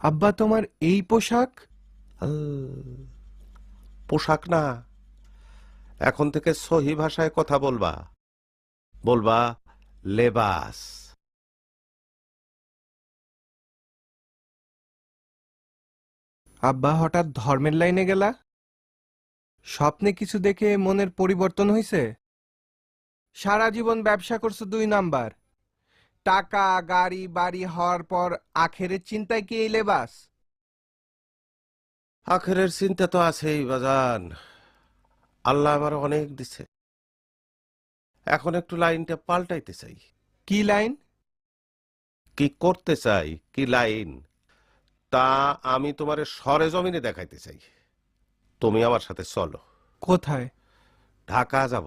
আব্বা তোমার এই পোশাক? পোশাক না, এখন থেকে সহি ভাষায় কথা বলবা। বলবা লেবাস। আব্বা হঠাৎ ধর্মের লাইনে গেলা? স্বপ্নে কিছু দেখে মনের পরিবর্তন হইছে? সারা জীবন ব্যবসা করছো 2 নাম্বার, টাকা গাড়ি বাড়ি হওয়ার পর আখেরের চিন্তায় কি এই লেবাস? আখেরের চিন্তা তো আছেই বাজান। আল্লাহ আমার অনেক দিছে, এখন একটু লাইনটা পাল্টাইতে চাই। কি লাইন? কি করতে চাই, কি লাইন, তা আমি তোমারে সরেজমিনে দেখাইতে চাই। তুমি আমার সাথে চলো। কোথায়? ঢাকা যাব।